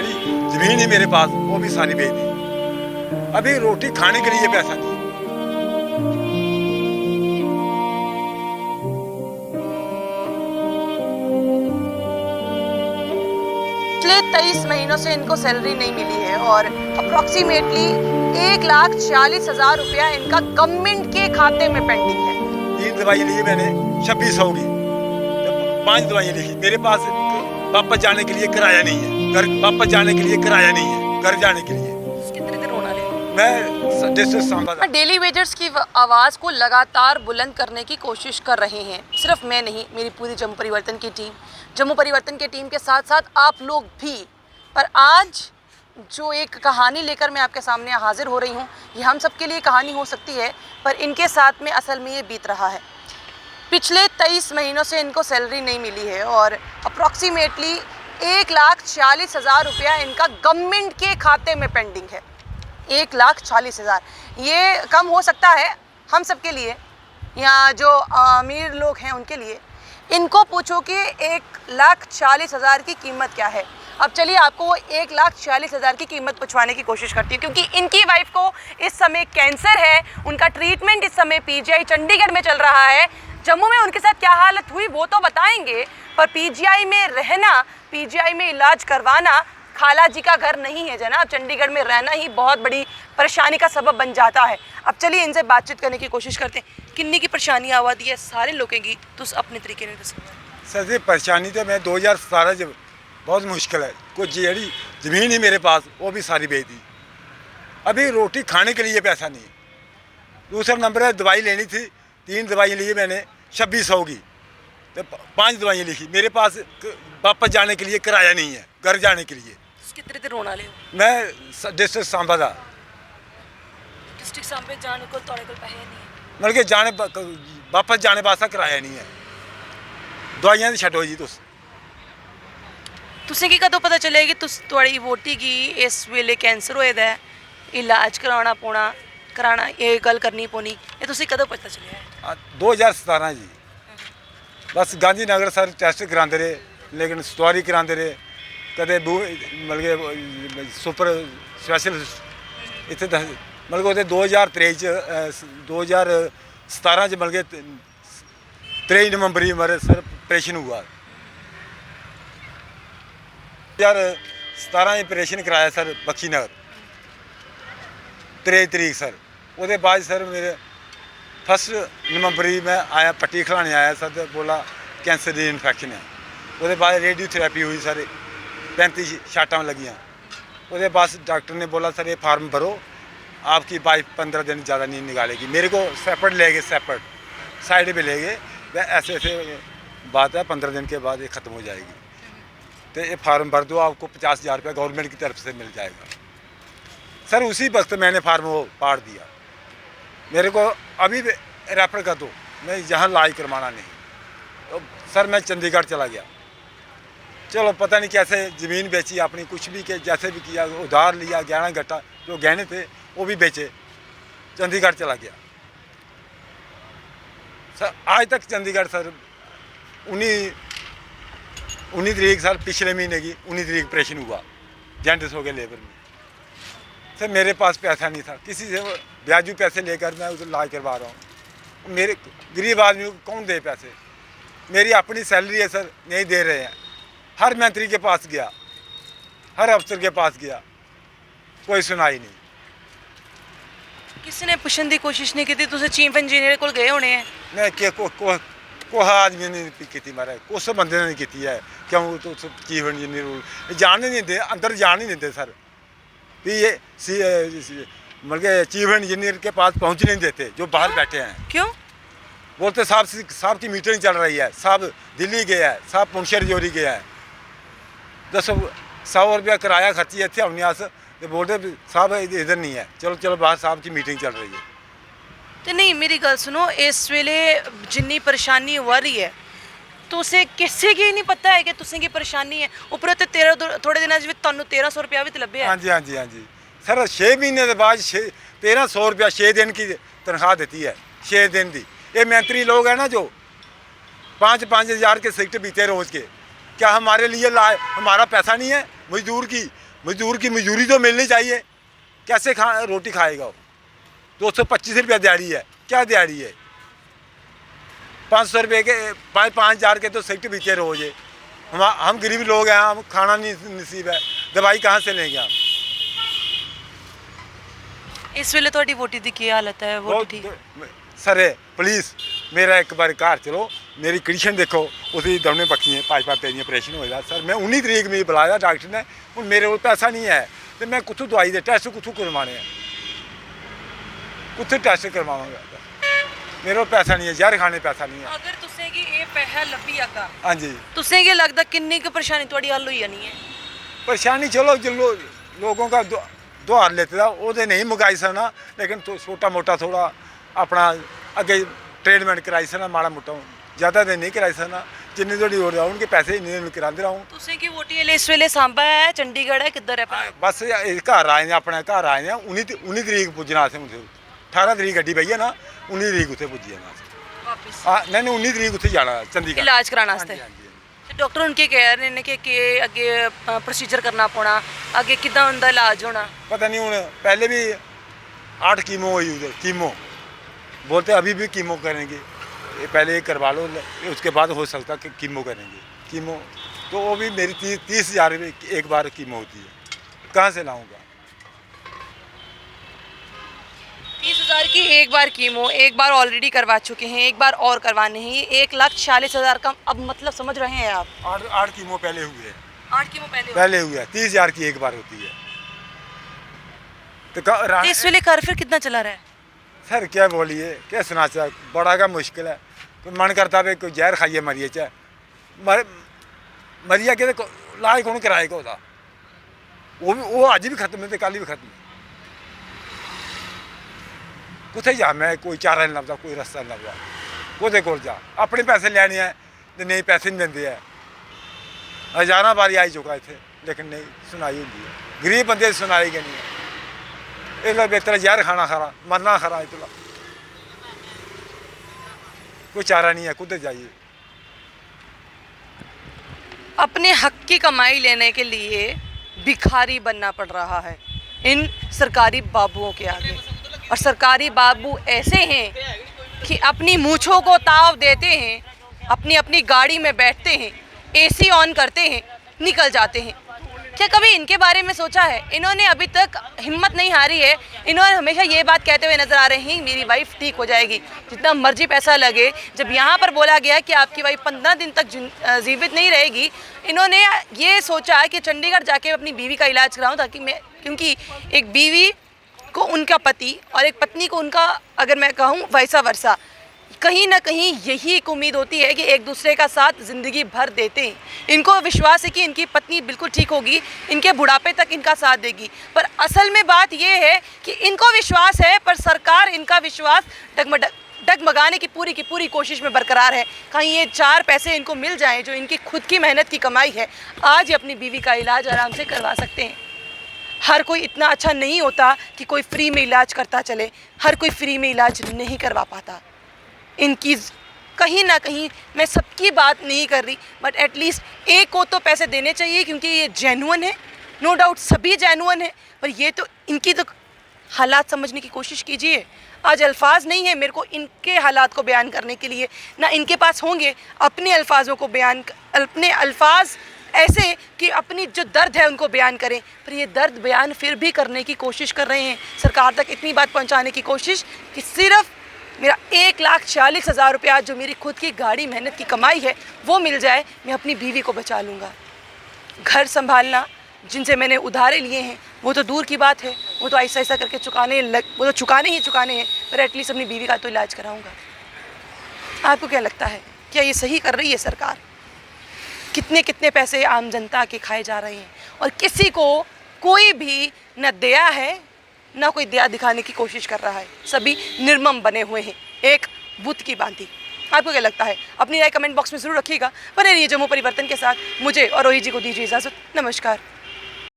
जी जमीन ही मेरे पास वो भी सारी बेच दी। अभी रोटी खाने के लिए पैसा नहीं। पिछले 23 महीनों से इनको सैलरी नहीं मिली है और अप्रोक्सीमेटली 1,40,000 रुपया इनका गवर्नमेंट के खाते में पेंडिंग है। 3 दवाई ली मैंने 2600 की, 5 दवाई लिखी। मेरे पास वापस जाने के लिए किराया नहीं है, घर वापस जाने के लिए किराया नहीं है, घर जाने के लिए। कितने दिन होना है? मैं डिस्ट्रिक्ट सांबा डेली वेजर्स की आवाज़ को लगातार बुलंद करने की कोशिश कर रहे हैं। सिर्फ मैं नहीं, मेरी पूरी जम्मू परिवर्तन की टीम के साथ साथ आप लोग भी। पर आज जो एक कहानी लेकर मैं आपके सामने हाजिर हो रही हूँ, ये हम सब के लिए कहानी हो सकती है, पर इनके साथ में असल में ये बीत रहा है। पिछले 23 महीनों से इनको सैलरी नहीं मिली है और अप्रॉक्सीमेटली 1,40,000 रुपया इनका गवर्नमेंट के खाते में पेंडिंग है। 1,40,000 ये कम हो सकता है हम सब के लिए, या जो अमीर लोग हैं उनके लिए। इनको पूछो कि 1,40,000 की कीमत क्या है। अब चलिए आपको वो 1,40,000 की कीमत पूछवाने की कोशिश करती हूँ, क्योंकि इनकी वाइफ को इस समय कैंसर है। उनका ट्रीटमेंट इस समय पीजीआई चंडीगढ़ में चल रहा है। जम्मू में उनके साथ क्या हालत हुई वो तो बताएंगे, पर पीजीआई में रहना, पीजीआई में इलाज करवाना खाला जी का घर नहीं है जनाब। चंडीगढ़ में रहना ही बहुत बड़ी परेशानी का सबब बन जाता है। अब चलिए इनसे बातचीत करने की कोशिश करते हैं। किन्नी की परेशानी आवादी है सारे लोगों की, तो अपने तरीके ने दसो। सर जी परेशानी तो मैं 2017 जब बहुत मुश्किल है। कुछ जी जमीन ही मेरे पास वो भी सारी बेच दी। अभी रोटी खाने के लिए पैसा नहीं। दूसरा नंबर है, दवाई लेनी थी, 3 दवाई ली मैंने 2600 की, तो 5 दवाई लिखी। मेरे पास वापस जाने के लिए किराया नहीं है, घर जाने के लिए। कितने दिन होना ले? मैं डिस्ट्रिक्ट सांबा का। डिस्ट्रिक्ट सांबे जाने को तोड़े को पैसे नहीं है, मतलब कि जाने वापस जाने वास्ता किराया नहीं है। दवाइयां तो छड्डो जी तुसें की कदों पता चले कि थोड़ी वोटी की इस वेले कैंसर होए दा है, इलाज कराना पौना, कराना ये गल करनी पौनी, ये तुसें कदों पता चलिया? 2017 जी। बस गांधीनगर सर टेस्ट कराते रहे, लेकिन सवारी कराते रहे, कदे मतलब सुपर स्पैशल इतने मतलब कि 2023 2017 च मतलब कि 23 नवंबर ही मेरे सर ऑपरेशन हुआ। 2017 ऑपरेशन कराया सर बख्शी नगर 23 तरीक सर। उसके बाद सर मेरे 1 नवंबर ही मैं आया, पट्टी खिलाने आया सर, तो बोला कैंसर की इन्फेक्शन है। उसके बाद रेडियोथेरेपी हुई सर, 35 शाटां लगियाँ। उसके बाद डॉक्टर ने बोला सर ये फार्म भरो, आपकी वाइफ 15 दिन ज़्यादा नहीं निकालेगी। मेरे को सेपरेट ले गए, सेपरेट साइड पे ले गए, ऐसे ऐसे बात है, 15 दिन के बाद ये ख़त्म हो जाएगी। तो ये फार्म भर दो, आपको 50,000 रुपया गवर्नमेंट की तरफ से मिल जाएगा। सर उसी वक्त मैंने फार्म वो पाड़ दिया। मेरे को अभी रेफर कर दो, मैं यहाँ इलाज करवाना नहीं। तो सर मैं चंडीगढ़ चला गया। चलो पता नहीं कैसे ज़मीन बेची अपनी, कुछ भी के जैसे भी किया, उधार लिया, 11 गट्टा जो गहने थे वो भी बेचे, चंडीगढ़ चला गया। सर आज तक चंडीगढ़ सर 19 तरीक सर पिछले महीने की 19 तरीक ऑपरेशन हुआ, जेंटिस हो गए लेबर में। सर मेरे पास पैसा नहीं था, किसी से ब्याजू पैसे लेकर मैं उसे इलाज करवा रहा हूँ। मेरे गरीब आदमी को कौन दे पैसे? मेरी अपनी सैलरी है सर, नहीं दे रहे हैं। हर मंत्री के पास गया, हर अफसर के पास गया, कोई सुनाई नहीं। किसी ने पुछने की कोशिश नहीं की? तुम चीफ इंजीनियर को गए होने हैं? नहीं कि कोई आदमी ने नहीं की मारे, कुछ बंदे ने नहीं की है। क्यों तो चीफ इंजीनियर जाने नहीं देते, अंदर जाने नहीं देते सर। भी ये मतलब चीफ इंजीनियर के पास पहुँच नहीं देते जो बाहर बैठे हैं। क्यों? बोलते साहब की मीटिंग चल रही है, साहब दिल्ली गया है, साहब पुंछर जोरी गया है, 100 रुपया किराया खर्ची है इतने आने आस, तो बोलते साहब इधर नहीं है, चलो चलो बाहर साहब की मीटिंग चल रही है। तो नहीं मेरी गल सुनो, इस वेले जिन्नी परेशानी हो रही है तो उसे किसी की नहीं पता है कि तुसें की परेशानी है। ऊपर तो थोड़े दिनों में तुहानू 1300 रुपया भी तो लभ्या। हाँ जी हाँ जी हाँ जी सर, 6 महीने के बाद 1300 रुपया 6 दिन की तनख्वाह देती है, 6 दिन की। ये मंत्री लोग हैं ना जो 5-5 हज़ार के सिगरेट पीते रोज़ के, क्या हमारे लिए हमारा पैसा नहीं है? मजदूर की मजदूरी तो मिलनी चाहिए। कैसे रोटी खाएगा वो? 225 रुपया दिहाड़ी है, क्या दिहाड़ी है? 500 रुपये के 5,000 के तो सेक्ट बीते रोज है। हम गरीब लोग हैं, हम खाना नहीं नसीब है, दवाई कहाँ से लेंगे हम? इस वेले थोड़ी वोटी दी की हालत है? वोटी सर प्लीज़ मेरा एक बार घर चलो, मेरी कंडीशन देखो, उसी दौने पक्की हैं, 5 पेज ऑपरेशन होएगा सर। मैं 19 तरीक में बुलाया डॉक्टर ने, हूँ मेरे को पैसा नहीं है तो मैं कुछ दवाई दे टैस्ट कुछ करवाने हैं, कुछ टैस्ट करवाऊंगा, मेरे को पैसा नहीं है, जहर खाने पैसा नहीं है। अगर तुसे की ये पैसा लभी आगा, हाँ जी, तुसे की लगता किन्नी की परेशानी थोड़ी हल हुई नहीं है? परेशानी चलो जो लोगों का दुआर लेते था वो नहीं मुकाई सकना, लेकिन तो छोटा मोटा थोड़ा अपना अगे ट्रीटमेंट कराई सकना, माड़ा मोटा ज़्यादा दिन नहीं कराई सकना, जिन्नी थोड़ी हो रहा उनके पैसे इन्ने कराते रहूँ। तुसे की वोटी इस वेले सांबा है, चंडीगढ़ है, किधर है? बस घर आए हैं, अपने घर आए हैं। 19 तरीक पुज्जना असें उत्थे, 18 तरीक गड्डी पई है ना, 19 तरीक उत्थे पुज्जी जाना वापस। हाँ नहीं 19 तरीक उत्थे जाना चंडीगढ़ इलाज कराना हाँ जी, वास्ते। हाँ जी। डॉक्टर उनके कह रहे हैं कि अगे प्रोसीजर करना पौना, अगे किदा उनका इलाज होना? पता नहीं हूँ, पहले भी 8 कीमो हुई उधर, कीमो बोलते अभी भी कीमो करेंगे, ये पहले करवा लो, उसके बाद हो सकता कि कीमो करेंगे। कीमो तो वो भी मेरी 30,000 एक बार कीमो होती है, कहाँ से लाऊंगा? 30,000 की एक बार कीमो, एक बार ऑलरेडी करवा चुके हैं, एक बार और करवाने हैं, ये 1,40,000 का अब मतलब समझ रहे हैं आप? 8 कीमो पहले हुए हैं, 8 कीमो पहले हुए हैं, 30,000 की एक बार होती है। तो इस वेले कर फिर कितना चला रहा है? सर क्या बोलिए, क्या सुना चाहे, बड़ा का मुश्किल है। कोई मन करता है कोई जहर खाइए मरिए, चाहे मरिया के तो इलाज कौन कराएगा उसका? वो अज भी खत्म है, कल भी खत्म है। कुत्थे जा, मैं कोई चारा नहीं लभदा, कोई रस्ता नहीं लभदा, ओहदे कोल जा, अपने पैसे लैने हैं तो नहीं पैसे नहीं देंदे है। 1000 बारी आई चुका इत्थे, लेकिन नहीं सुनाई होंदी है, गरीब बंदे की सुनाई गै नहीं है। इसलिए बेहतर जहर खाना खरा, मरना खरा, इतना कोई चारा नहीं है, कुत्ते जाइए। अपने हक की कमाई लेने के लिए भिखारी बनना पड़ रहा है इन सरकारी बाबुओं के आगे, और सरकारी बाबू ऐसे हैं कि अपनी मूंछों को ताव देते हैं, अपनी अपनी गाड़ी में बैठते हैं, एसी ऑन करते हैं, निकल जाते हैं। क्या कभी इनके बारे में सोचा है? इन्होंने अभी तक हिम्मत नहीं हारी है, इन्होंने हमेशा ये बात कहते हुए नजर आ रहे हैं मेरी वाइफ ठीक हो जाएगी, जितना मर्जी पैसा लगे। जब यहाँ पर बोला गया कि आपकी वाइफ 15 दिन तक जीवित नहीं रहेगी, इन्होंने ये सोचा कि चंडीगढ़ जाके अपनी बीवी का इलाज कराऊँ, ताकि मैं, क्योंकि एक बीवी को उनका पति और एक पत्नी को उनका, अगर मैं कहूँ वैसा वर्सा, कहीं ना कहीं यही एक उम्मीद होती है कि एक दूसरे का साथ ज़िंदगी भर देते हैं। इनको विश्वास है कि इनकी पत्नी बिल्कुल ठीक होगी, इनके बुढ़ापे तक इनका साथ देगी, पर असल में बात यह है कि इनको विश्वास है पर सरकार इनका विश्वास डगमगाने की पूरी कोशिश में बरकरार है। कहीं ये 4 पैसे इनको मिल जाएं जो इनकी खुद की मेहनत की कमाई है, आज ये अपनी बीवी का इलाज आराम से करवा सकते हैं। हर कोई इतना अच्छा नहीं होता कि कोई फ्री में इलाज करता चले, हर कोई फ्री में इलाज नहीं करवा पाता। इनकी कहीं ना कहीं, मैं सबकी बात नहीं कर रही, बट एटलीस्ट एक को तो पैसे देने चाहिए, क्योंकि ये जेन्युइन है, नो डाउट सभी जेन्युइन है, पर ये तो इनकी तो हालात समझने की कोशिश कीजिए। आज अल्फाज नहीं है मेरे को इनके हालात को बयान करने के लिए, ना इनके पास होंगे अपने अल्फाजों को बयान, अपने अल्फाज ऐसे कि अपनी जो दर्द है उनको बयान करें, पर ये दर्द बयान फिर भी करने की कोशिश कर रहे हैं, सरकार तक इतनी बात पहुंचाने की कोशिश कि सिर्फ मेरा 1,40,000 रुपया जो मेरी खुद की गाड़ी मेहनत की कमाई है वो मिल जाए, मैं अपनी बीवी को बचा लूँगा। घर संभालना जिनसे मैंने उधारे लिए हैं वो तो दूर की बात है, वो तो ऐसा ऐसा करके वो तो चुकाने हैं, पर एटलीस्ट अपनी बीवी का तो इलाज कराऊँगा। आपको क्या लगता है, क्या ये सही कर रही है सरकार? कितने पैसे आम जनता के खाए जा रहे हैं, और किसी को कोई भी न दया है ना कोई दया दिखाने की कोशिश कर रहा है, सभी निर्मम बने हुए हैं एक बुत की भांति। आपको क्या लगता है? अपनी राय कमेंट बॉक्स में ज़रूर रखिएगा। बने रहिए जम्मू परिवर्तन के साथ। मुझे और रोही जी को दीजिए इजाज़त। नमस्कार।